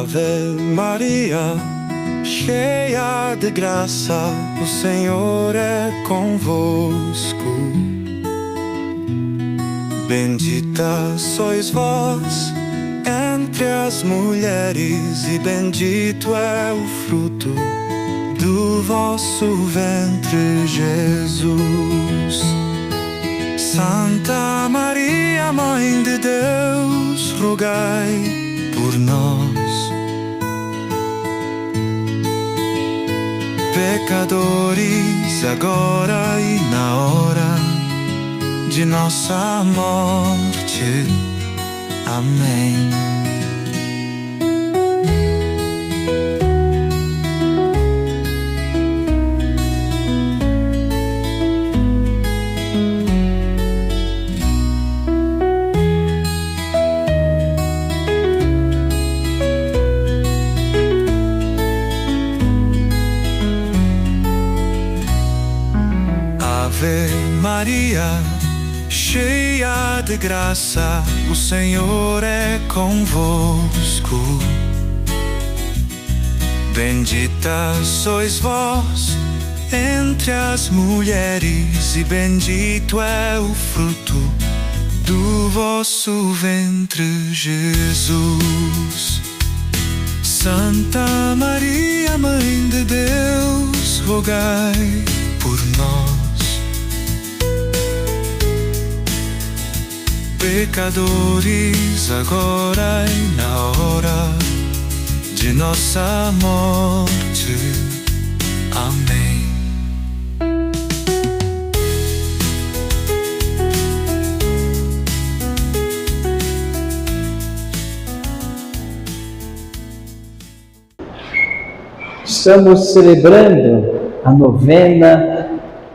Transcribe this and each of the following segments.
Ave Maria, cheia de graça, o Senhor é convosco. Bendita sois vós entre as mulheres, e bendito é o fruto do vosso ventre, Jesus. Santa Maria, Mãe de Deus, rogai por nós, pecadores, agora e na hora de nossa morte. Amém. Ave Maria, cheia de graça, o Senhor é convosco. Bendita sois vós entre as mulheres, e bendito é o fruto do vosso ventre, Jesus. Santa Maria, Mãe de Deus, rogai por nós, pecadores, agora e na hora de nossa morte. Amém. Estamos celebrando a novena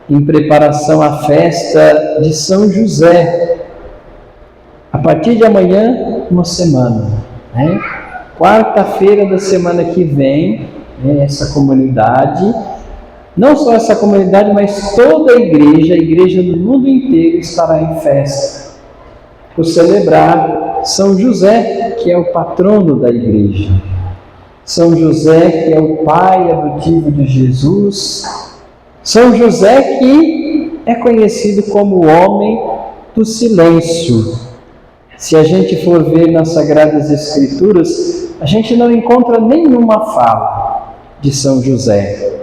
em preparação à festa de São José. A partir de amanhã, uma semana, né? Quarta-feira da semana que vem, né, essa comunidade, não só essa comunidade, mas toda a igreja do mundo inteiro estará em festa, por celebrar São José, que é o patrono da igreja. São José, que é o pai adotivo de Jesus. São José, que é conhecido como o homem do silêncio. Se a gente for ver nas Sagradas Escrituras, a gente não encontra nenhuma fala de São José.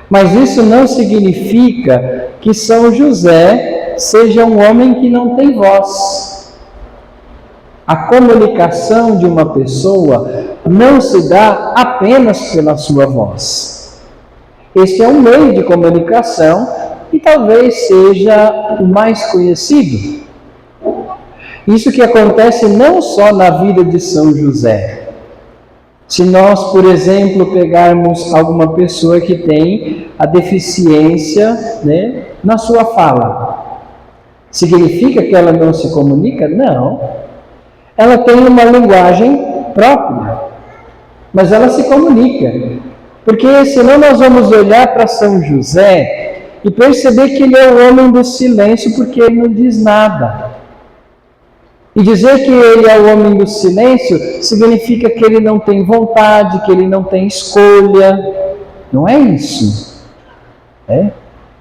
Mas isso não significa que São José seja um homem que não tem voz. A comunicação de uma pessoa não se dá apenas pela sua voz. Este é um meio de comunicação e talvez seja o mais conhecido. Isso que acontece não só na vida de São José. Se nós, por exemplo, pegarmos alguma pessoa que tem a deficiência, né, na sua fala, significa que ela não se comunica? Não. Ela tem uma linguagem própria, mas ela se comunica. Porque senão nós vamos olhar para São José e perceber que ele é o homem do silêncio, porque ele não diz nada. E dizer que ele é o homem do silêncio significa que ele não tem vontade, que ele não tem escolha. Não é isso.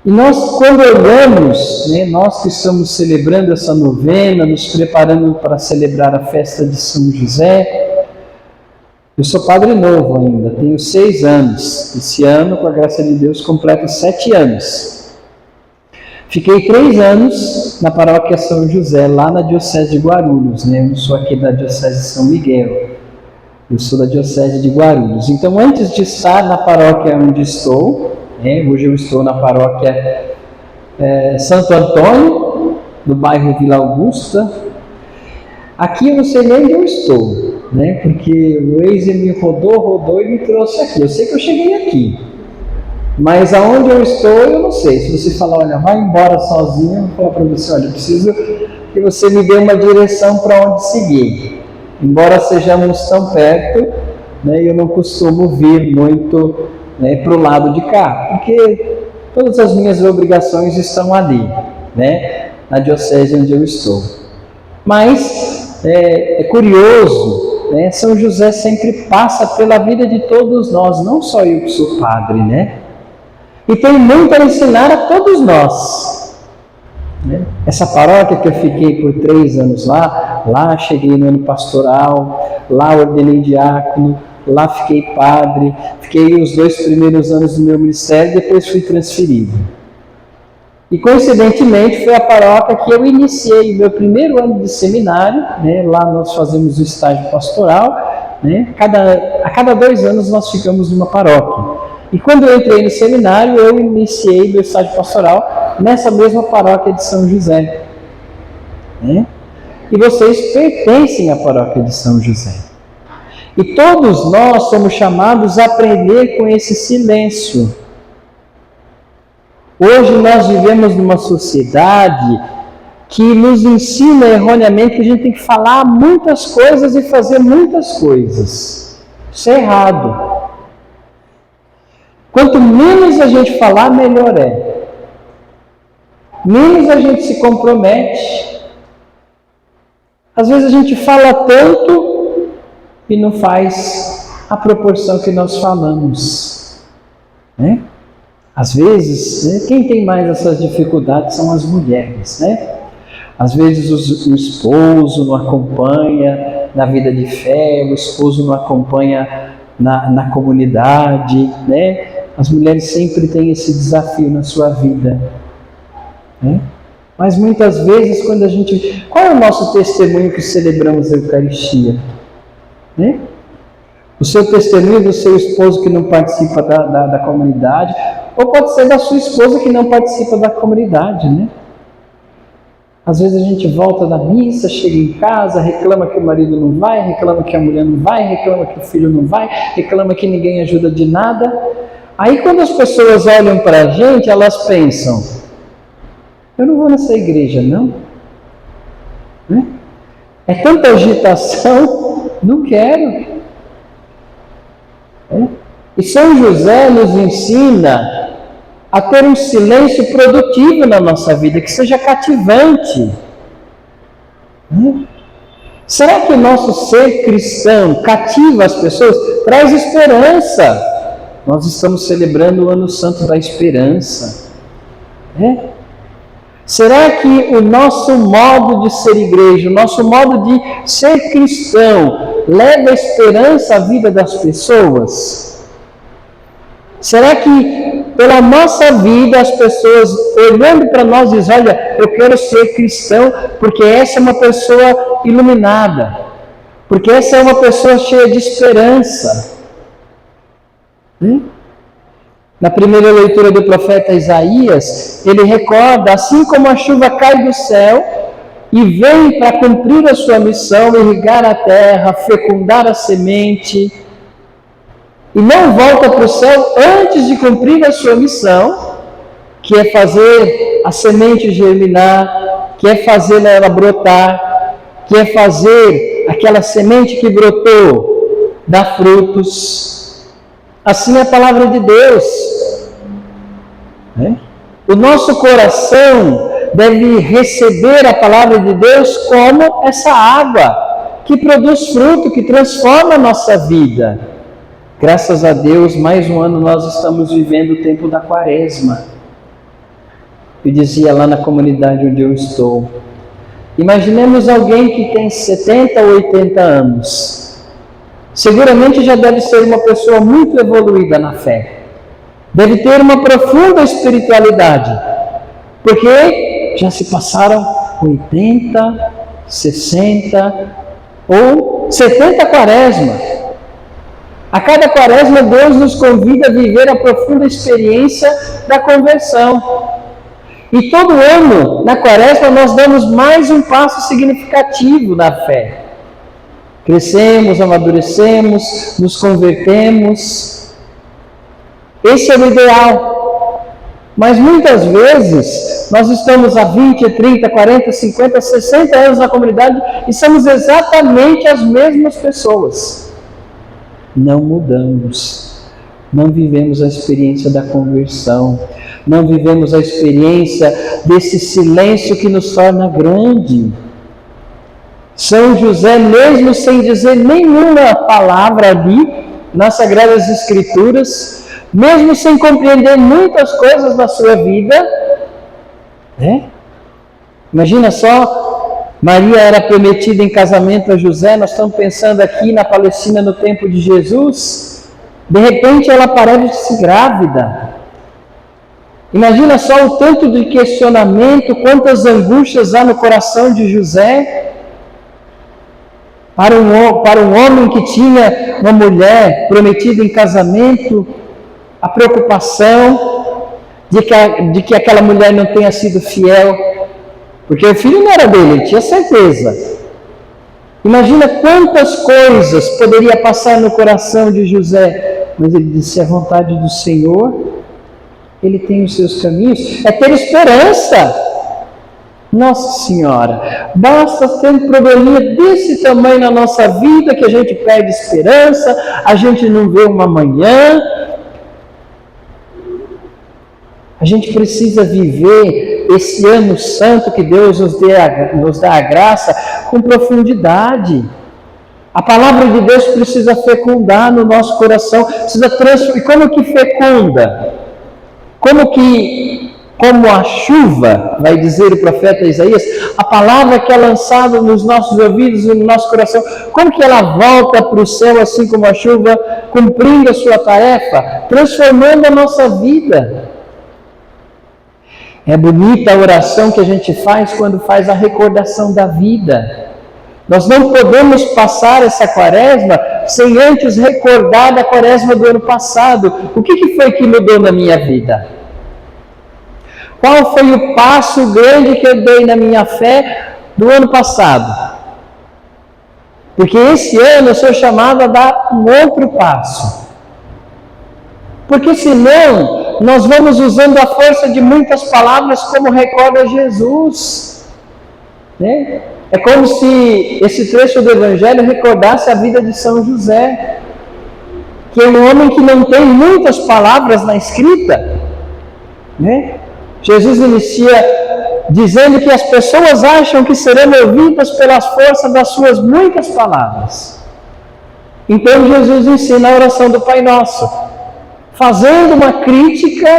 E nós, quando olhamos, né, nós que estamos celebrando essa novena, nos preparando para celebrar a festa de São José, eu sou padre novo ainda, tenho 6 anos. Esse ano, com a graça de Deus, completo 7 anos. Fiquei 3 anos na paróquia São José, lá na Diocese de Guarulhos, né? Eu não sou aqui da Diocese de São Miguel, eu sou da Diocese de Guarulhos. Então, antes de estar na paróquia onde estou, né? Hoje eu estou na paróquia Santo Antônio, no bairro Vila Augusta. Aqui eu não sei nem onde eu estou, né? Porque o Waze me rodou e me trouxe aqui. Eu sei que eu cheguei aqui. Mas aonde eu estou, eu não sei. Se você falar, olha, vai embora sozinho, eu vou falar para você, olha, eu preciso que você me dê uma direção para onde seguir. Embora sejamos tão perto, né, eu não costumo vir muito, né, para o lado de cá, porque todas as minhas obrigações estão ali, na diocese onde eu estou. Mas é curioso né, São José sempre passa pela vida de todos nós, não só eu que sou padre, né? E tem muito a ensinar a todos nós. Né? Essa paróquia que eu fiquei por 3 anos lá cheguei no ano pastoral, lá ordenei diácono, lá fiquei padre, fiquei os 2 primeiros anos do meu ministério, depois fui transferido. E coincidentemente foi a paróquia que eu iniciei o meu primeiro ano de seminário, né? Lá nós fazemos o estágio pastoral, né? A cada 2 anos nós ficamos numa paróquia. E quando eu entrei no seminário, eu iniciei meu estágio pastoral nessa mesma paróquia de São José. Né? E vocês pertencem à paróquia de São José. E todos nós somos chamados a aprender com esse silêncio. Hoje nós vivemos numa sociedade que nos ensina erroneamente que a gente tem que falar muitas coisas e fazer muitas coisas. Isso é errado. Quanto menos a gente falar, melhor é. Menos a gente se compromete. Às vezes a gente fala tanto e não faz a proporção que nós falamos. Né? Às vezes, quem tem mais essas dificuldades são as mulheres, né? Às vezes o esposo não acompanha na vida de fé, o esposo não acompanha na comunidade, né? As mulheres sempre têm esse desafio na sua vida, né? Mas muitas vezes quando a gente... Qual é o nosso testemunho que celebramos a Eucaristia? Né? O seu testemunho do seu esposo que não participa da comunidade, ou pode ser da sua esposa que não participa da comunidade, né? Às vezes a gente volta da missa, chega em casa, reclama que o marido não vai, reclama que a mulher não vai, reclama que o filho não vai, reclama que ninguém ajuda de nada. Aí quando as pessoas olham para a gente, elas pensam, eu não vou nessa igreja não. Né? É tanta agitação, não quero. E São José nos ensina a ter um silêncio produtivo na nossa vida, que seja cativante. Será que o nosso ser cristão cativa as pessoas? Traz esperança. Nós estamos celebrando o Ano Santo da Esperança. Será que o nosso modo de ser igreja, o nosso modo de ser cristão, leva esperança à vida das pessoas? Será que pela nossa vida as pessoas olhando para nós dizem, olha, eu quero ser cristão porque essa é uma pessoa iluminada, porque essa é uma pessoa cheia de esperança? Na primeira leitura do profeta Isaías, ele recorda, assim como a chuva cai do céu e vem para cumprir a sua missão, irrigar a terra, fecundar a semente, e não volta para o céu antes de cumprir a sua missão, que é fazer a semente germinar, que é fazer ela brotar, que é fazer aquela semente que brotou dar frutos. Assim é a palavra de Deus. O nosso coração deve receber a palavra de Deus como essa água que produz fruto, que transforma a nossa vida. Graças a Deus, mais um ano nós estamos vivendo o tempo da Quaresma. Eu dizia lá na comunidade onde eu estou, imaginemos alguém que tem 70 ou 80 anos. Seguramente já deve ser uma pessoa muito evoluída na fé. Deve ter uma profunda espiritualidade, porque já se passaram 80, 60 ou 70 quaresmas. A cada quaresma Deus nos convida a viver a profunda experiência da conversão. E todo ano, na quaresma, nós damos mais um passo significativo na fé. Crescemos, amadurecemos, nos convertemos. Esse é o ideal. Mas muitas vezes nós estamos há 20, 30, 40, 50, 60 anos na comunidade e somos exatamente as mesmas pessoas. Não mudamos. Não vivemos a experiência da conversão. Não vivemos a experiência desse silêncio que nos torna grande. São José, mesmo sem dizer nenhuma palavra ali nas Sagradas Escrituras, mesmo sem compreender muitas coisas da sua vida, né? Imagina só, Maria era prometida em casamento a José, nós estamos pensando aqui na Palestina no tempo de Jesus, de repente ela aparece grávida. Imagina só o tanto de questionamento, quantas angústias há no coração de José, para um homem que tinha uma mulher prometida em casamento, a preocupação de que aquela mulher não tenha sido fiel, porque o filho não era dele, ele tinha certeza. Imagina quantas coisas poderia passar no coração de José, mas ele disse: a vontade do Senhor, ele tem os seus caminhos, é ter esperança. Nossa Senhora, basta ter um probleminha desse tamanho na nossa vida que a gente perde esperança, a gente não vê uma manhã. A gente precisa viver esse ano santo que Deus nos dá a graça com profundidade. A palavra de Deus precisa fecundar no nosso coração, precisa transformar. E como que fecunda? Como a chuva, vai dizer o profeta Isaías, a palavra que é lançada nos nossos ouvidos e no nosso coração, como que ela volta para o céu assim como a chuva, cumprindo a sua tarefa, transformando a nossa vida. É bonita a oração que a gente faz quando faz a recordação da vida. Nós não podemos passar essa quaresma sem antes recordar da quaresma do ano passado. O que foi que mudou na minha vida? Qual foi o passo grande que eu dei na minha fé do ano passado? Porque esse ano eu sou chamado a dar um outro passo. Porque senão nós vamos usando a força de muitas palavras como recorda Jesus. Né? É como se esse trecho do Evangelho recordasse a vida de São José, que é um homem que não tem muitas palavras na escrita. Né? Jesus inicia dizendo que as pessoas acham que serão ouvidas pelas forças das suas muitas palavras. Então Jesus ensina a oração do Pai Nosso, fazendo uma crítica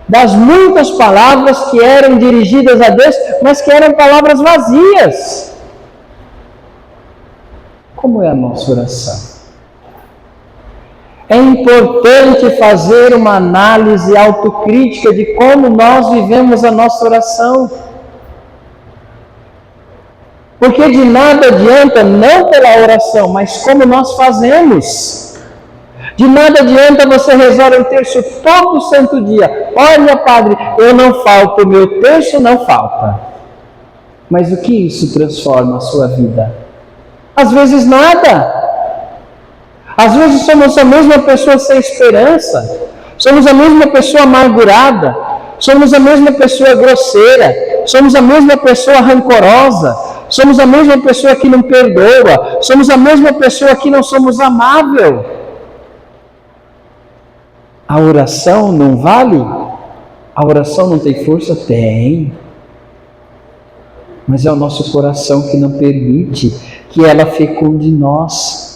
das muitas palavras que eram dirigidas a Deus, mas que eram palavras vazias. Como é a nossa oração? É importante fazer uma análise autocrítica de como nós vivemos a nossa oração. Porque de nada adianta, não pela oração, mas como nós fazemos. De nada adianta você rezar um terço todo santo dia. Olha, padre, eu não falto, o meu terço não falta. Mas o que isso transforma a sua vida? Às vezes nada. Às vezes somos a mesma pessoa sem esperança, somos a mesma pessoa amargurada, somos a mesma pessoa grosseira, somos a mesma pessoa rancorosa, somos a mesma pessoa que não perdoa, somos a mesma pessoa que não somos amável. A oração não vale? A oração não tem força? Tem. Mas é o nosso coração que não permite que ela fecunde em nós.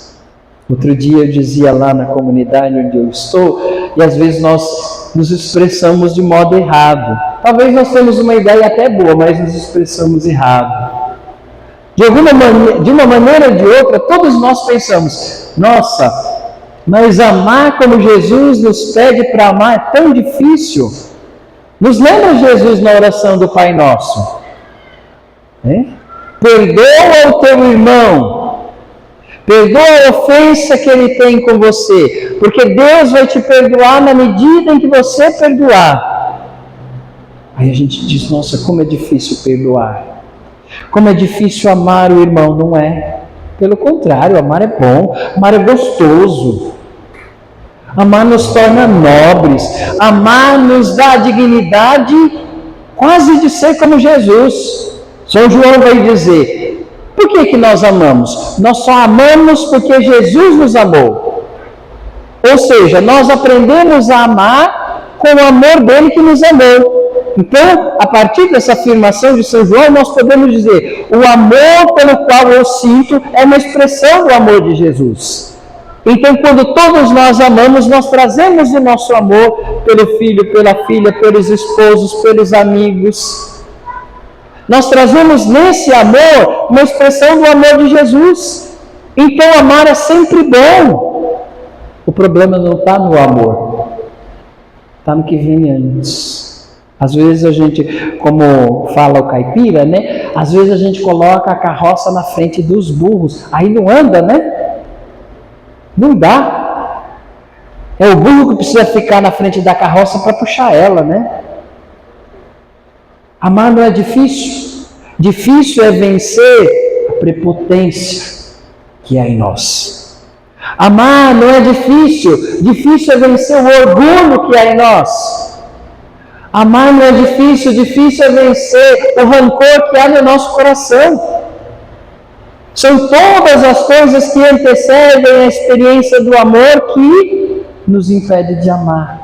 Outro dia eu dizia lá na comunidade onde eu estou, e às vezes nós nos expressamos de modo errado. Talvez nós temos uma ideia até boa, mas nos expressamos errado. De uma maneira ou de outra, todos nós pensamos: nossa, mas amar como Jesus nos pede para amar é tão difícil. Nos lembra Jesus na oração do Pai Nosso? Perdoa o teu irmão. Perdoa a ofensa que ele tem com você, porque Deus vai te perdoar na medida em que você perdoar. Aí a gente diz: nossa, como é difícil perdoar. Como é difícil amar o irmão. Não é. Pelo contrário, amar é bom, amar é gostoso. Amar nos torna nobres, amar nos dá a dignidade quase de ser como Jesus. São João vai dizer: por que nós amamos? Nós só amamos porque Jesus nos amou. Ou seja, nós aprendemos a amar com o amor dele que nos amou. Então, a partir dessa afirmação de São João, nós podemos dizer: o amor pelo qual eu sinto é uma expressão do amor de Jesus. Então, quando todos nós amamos, nós trazemos o nosso amor pelo filho, pela filha, pelos esposos, pelos amigos. Nós trazemos nesse amor uma expressão do amor de Jesus. Então, amar é sempre bom. O problema não está no amor, está no que vem antes. Às vezes a gente, como fala o caipira, né? Às vezes a gente coloca a carroça na frente dos burros, aí não anda, né? Não dá. É o burro que precisa ficar na frente da carroça para puxar ela, né? Amar não é difícil. Difícil é vencer a prepotência que há em nós. Amar não é difícil. Difícil é vencer o orgulho que há em nós. Amar não é difícil, difícil é vencer o rancor que há no nosso coração. São todas as coisas que antecedem a experiência do amor que nos impede de amar.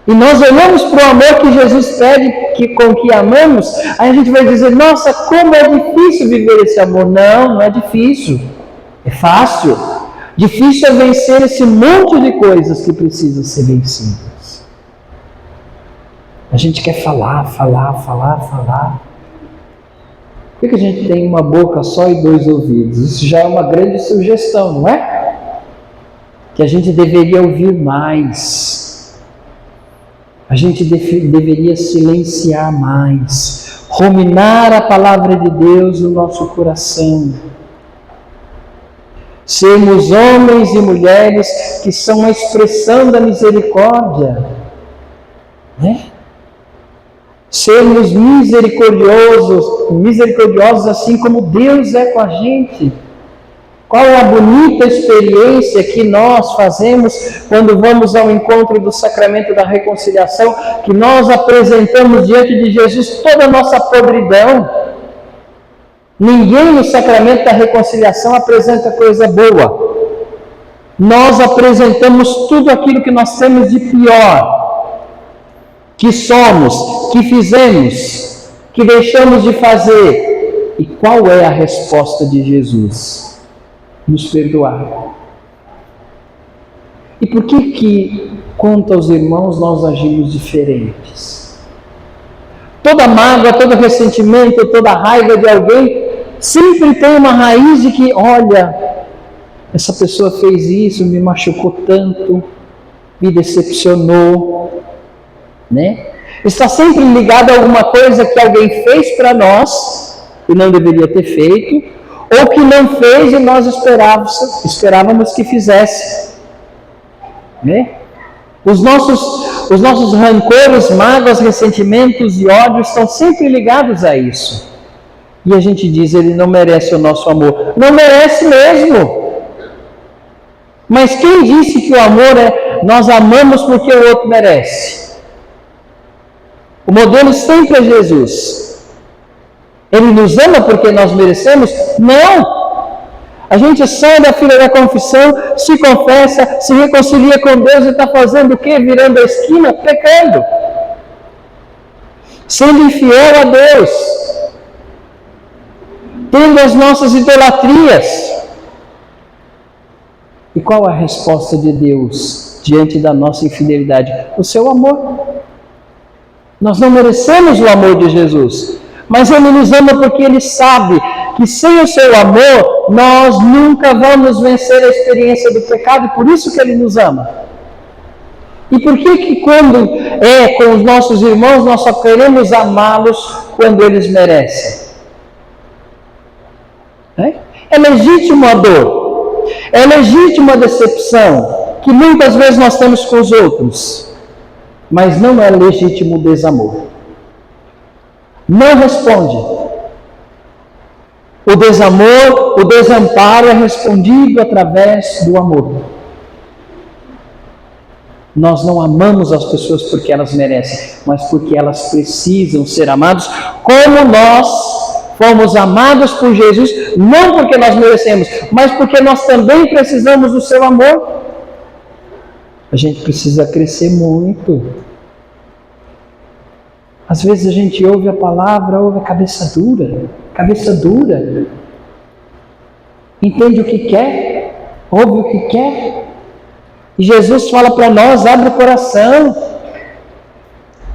E nós olhamos para o amor que Jesus pede, com que amamos, aí a gente vai dizer: nossa, como é difícil viver esse amor. Não, não é difícil, é fácil. Difícil é vencer esse monte de coisas que precisam ser vencidas. A gente quer falar. Por que a gente tem uma boca só e 2 ouvidos? Isso já é uma grande sugestão, não é? Que a gente deveria ouvir mais. A gente deveria silenciar mais. Ruminar a palavra de Deus no nosso coração. Sermos homens e mulheres que são a expressão da misericórdia. Né? Sermos misericordiosos assim como Deus é com a gente. Qual é a bonita experiência que nós fazemos quando vamos ao encontro do sacramento da reconciliação, que nós apresentamos diante de Jesus toda a nossa podridão. Ninguém no sacramento da reconciliação apresenta coisa boa. Nós apresentamos tudo aquilo que nós temos de pior, que somos, que fizemos, que deixamos de fazer. E qual é a resposta de Jesus? Nos perdoar. E por que, quanto aos irmãos, nós agimos diferentes? Toda mágoa, todo ressentimento, toda raiva de alguém sempre tem uma raiz de que, olha, essa pessoa fez isso, me machucou tanto, me decepcionou, né? Está sempre ligado a alguma coisa que alguém fez para nós e não deveria ter feito, ou que não fez e nós esperávamos que fizesse, né? Os nossos rancores, mágoas, ressentimentos e ódios estão sempre ligados a isso. E a gente diz: ele não merece o nosso amor. Não merece mesmo. Mas quem disse que o amor é nós amamos porque o outro merece? O modelo sempre é Jesus. Ele nos ama porque nós merecemos? Não! A gente sai da fila da confissão, se confessa, se reconcilia com Deus e está fazendo o quê? Virando a esquina, pecando. Sendo infiel a Deus. Tendo as nossas idolatrias. E qual a resposta de Deus diante da nossa infidelidade? O seu amor. Nós não merecemos o amor de Jesus, mas Ele nos ama porque Ele sabe que sem o seu amor, nós nunca vamos vencer a experiência do pecado, e por isso que Ele nos ama. E por que quando é com os nossos irmãos, nós só queremos amá-los quando eles merecem? É legítimo a dor, é legítima a decepção, que muitas vezes nós temos com os outros, mas não é legítimo o desamor. Não responde. O desamor, o desamparo é respondido através do amor. Nós não amamos as pessoas porque elas merecem, mas porque elas precisam ser amadas, como nós fomos amados por Jesus, não porque nós merecemos, mas porque nós também precisamos do seu amor. A gente precisa crescer muito. Às vezes a gente ouve a palavra, ouve a cabeça dura. Entende o que quer, ouve o que quer. E Jesus fala para nós, abre o coração.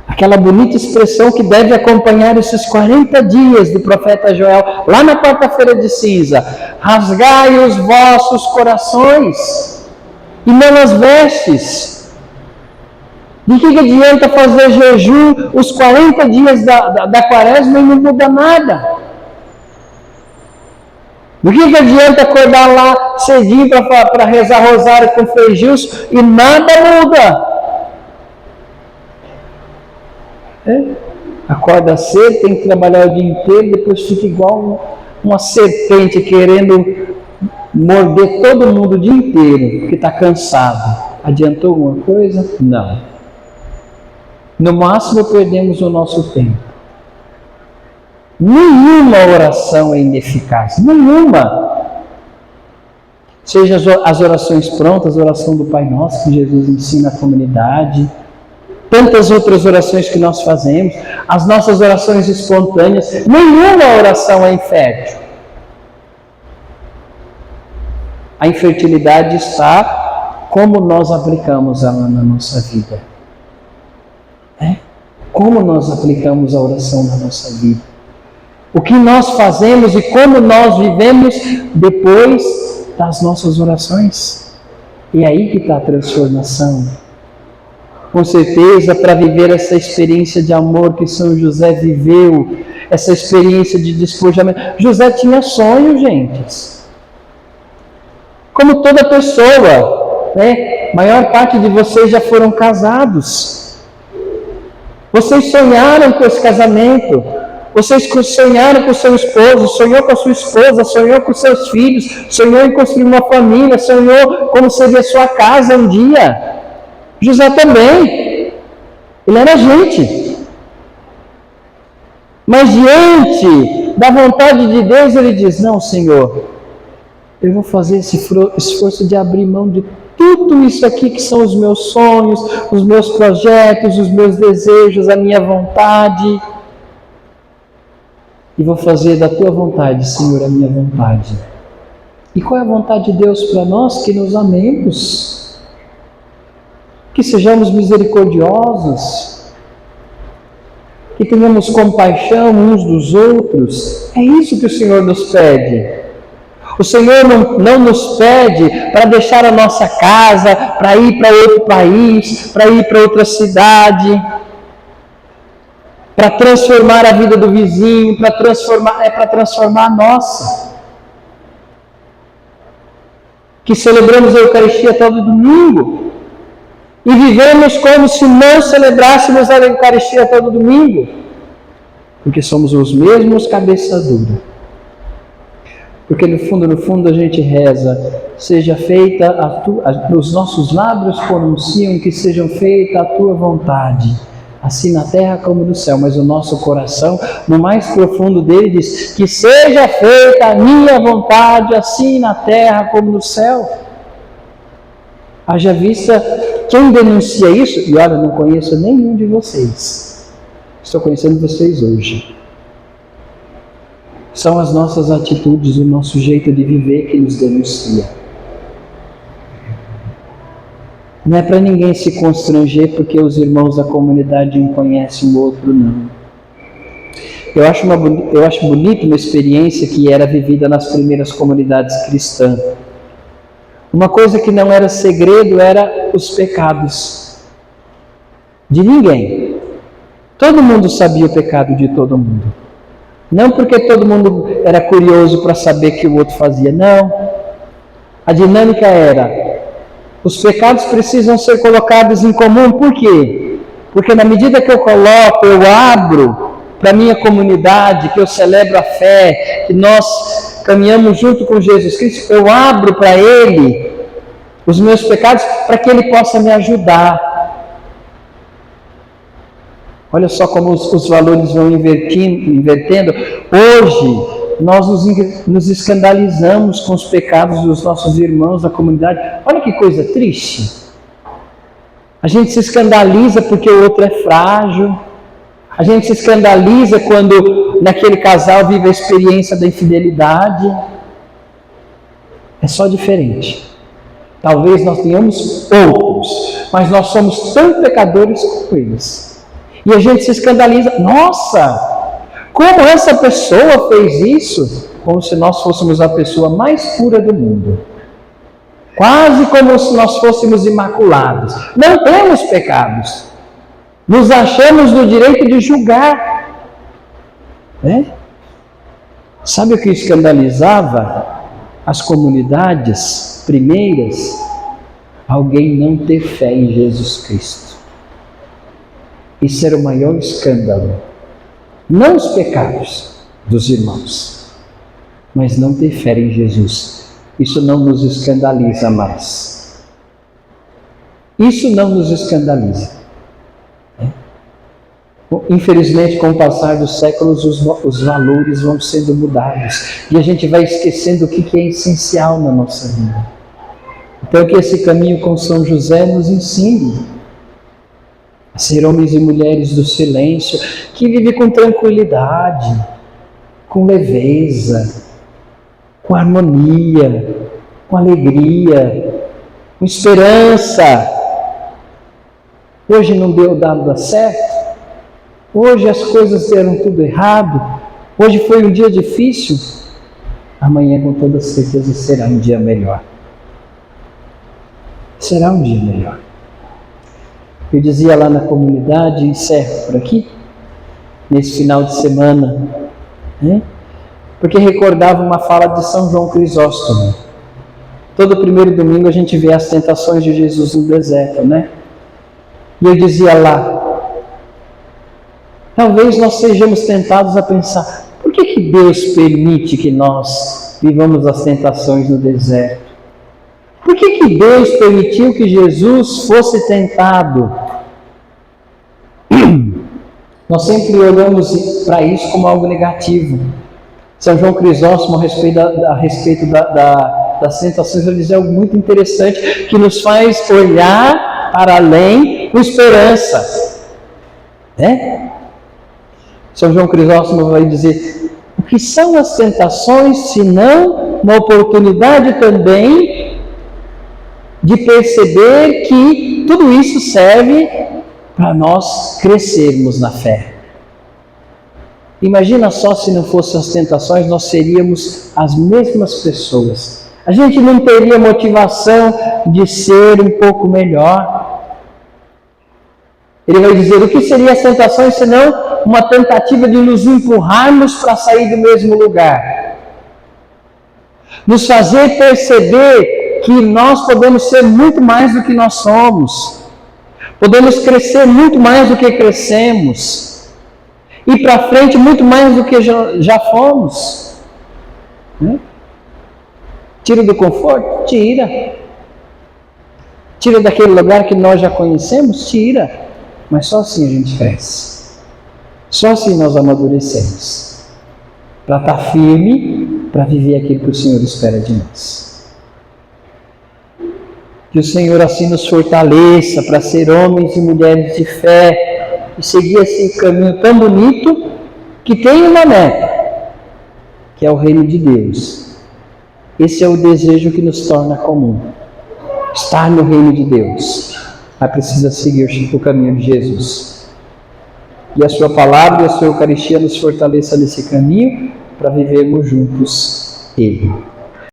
Aquela bonita expressão que deve acompanhar esses 40 dias do profeta Joel, lá na quarta-feira de cinza. Rasgai os vossos corações e não as vestes. De que adianta fazer jejum os 40 dias da quaresma e não muda nada? Do que adianta acordar lá cedinho para rezar rosário com Frei Gilson e nada muda? Acorda cedo, tem que trabalhar o dia inteiro, depois fica igual uma serpente querendo morder todo mundo o dia inteiro, porque está cansado. Adiantou alguma coisa? Não. No máximo perdemos o nosso tempo. Nenhuma oração é ineficaz, nenhuma. Seja as orações prontas, a oração do Pai Nosso, que Jesus ensina à comunidade, tantas outras orações que nós fazemos, as nossas orações espontâneas, nenhuma oração é infértil. A infertilidade está como nós aplicamos ela na nossa vida. Como nós aplicamos a oração na nossa vida. O que nós fazemos e como nós vivemos depois das nossas orações. E é aí que está a transformação. Com certeza, para viver essa experiência de amor que São José viveu, essa experiência de despojamento. José tinha sonho, gente. Como toda pessoa, né? A maior parte de vocês já foram casados. Vocês sonharam com esse casamento. Vocês sonharam com o seu esposo, sonhou com a sua esposa, sonhou com seus filhos, sonhou em construir uma família, sonhou como seria a sua casa um dia. José também. Ele era gente. Mas diante da vontade de Deus, ele diz: não, Senhor, eu vou fazer esse esforço de abrir mão de tudo isso aqui que são os meus sonhos, os meus projetos, os meus desejos, a minha vontade. E vou fazer da tua vontade, Senhor, a minha vontade. E qual é a vontade de Deus para nós? Que nos amemos. Que sejamos misericordiosos. Que tenhamos compaixão uns dos outros. É isso que o Senhor nos pede. O Senhor não nos pede para deixar a nossa casa, para ir para outro país, para ir para outra cidade, para transformar a vida do vizinho, para transformar a nossa. Que celebramos a Eucaristia todo domingo e vivemos como se não celebrássemos a Eucaristia todo domingo, porque somos os mesmos cabeça dura. Porque no fundo a gente reza: seja feita os nossos lábios pronunciam que sejam feita a tua vontade, assim na terra como no céu, mas o nosso coração, no mais profundo dele, diz: que seja feita a minha vontade, assim na terra como no céu. Haja vista quem denuncia isso, e olha, não conheço nenhum de vocês, estou conhecendo vocês hoje. São as nossas atitudes, o nosso jeito de viver que nos denuncia. Não é para ninguém se constranger porque os irmãos da comunidade um conhecem o outro, não. Eu acho bonita uma experiência que era vivida nas primeiras comunidades cristãs. Uma coisa que não era segredo era os pecados de ninguém. Todo mundo sabia o pecado de todo mundo. Não porque todo mundo era curioso para saber o que o outro fazia, não. A dinâmica era: os pecados precisam ser colocados em comum. Por quê? Porque na medida que eu coloco, eu abro para a minha comunidade, que eu celebro a fé, que nós caminhamos junto com Jesus Cristo, eu abro para Ele os meus pecados para que Ele possa me ajudar. Olha só como os valores vão invertendo. Hoje, nós nos escandalizamos com os pecados dos nossos irmãos da comunidade. Olha que coisa triste. A gente se escandaliza porque o outro é frágil. A gente se escandaliza quando naquele casal vive a experiência da infidelidade. É só diferente. Talvez nós tenhamos poucos, mas nós somos tão pecadores como eles. E a gente se escandaliza. Nossa, como essa pessoa fez isso? Como se nós fôssemos a pessoa mais pura do mundo. Quase como se nós fôssemos imaculados. Não temos pecados. Nos achamos no direito de julgar. Sabe o que escandalizava as comunidades primeiras? Alguém não ter fé em Jesus Cristo. Isso era o maior escândalo. Não os pecados dos irmãos, mas não ter fé em Jesus. Isso não nos escandaliza mais. Isso não nos escandaliza. Infelizmente, com o passar dos séculos, os valores vão sendo mudados. E a gente vai esquecendo o que é essencial na nossa vida. Então, que esse caminho com São José nos ensine a ser homens e mulheres do silêncio, que vivem com tranquilidade, com leveza, com harmonia, com alegria, com esperança. Hoje não deu nada certo. Hoje as coisas deram tudo errado. Hoje foi um dia difícil. Amanhã, com toda certeza, será um dia melhor. Será um dia melhor. Eu dizia lá na comunidade, encerro por aqui, nesse final de semana, porque recordava uma fala de São João Crisóstomo. Todo primeiro domingo a gente vê as tentações de Jesus no deserto, E eu dizia lá, talvez nós sejamos tentados a pensar, por que Deus permite que nós vivamos as tentações no deserto? Por que Deus permitiu que Jesus fosse tentado? Nós sempre olhamos para isso como algo negativo. São João Crisóstomo, a respeito das tentações, vai dizer algo muito interessante, que nos faz olhar para além com esperança. São João Crisóstomo vai dizer, o que são as tentações, senão uma oportunidade também de perceber que tudo isso serve para nós crescermos na fé. Imagina só, se não fossem as tentações, nós seríamos as mesmas pessoas. A gente não teria motivação de ser um pouco melhor. Ele vai dizer, o que seriam as tentações, senão uma tentativa de nos empurrarmos para sair do mesmo lugar. Nos fazer perceber que nós podemos ser muito mais do que nós somos. Podemos crescer muito mais do que crescemos. Ir para frente muito mais do que já fomos. Tira do conforto? Tira. Tira daquele lugar que nós já conhecemos? Tira. Mas só assim a gente cresce. Só assim nós amadurecemos. Para estar firme, para viver aquilo que o Senhor espera de nós. Que o Senhor assim nos fortaleça para ser homens e mulheres de fé e seguir esse caminho tão bonito que tem uma meta, que é o reino de Deus. Esse é o desejo que nos torna comum. Estar no reino de Deus. Mas precisa seguir o caminho de Jesus. E a sua palavra e a sua Eucaristia nos fortaleça nesse caminho para vivermos juntos Ele.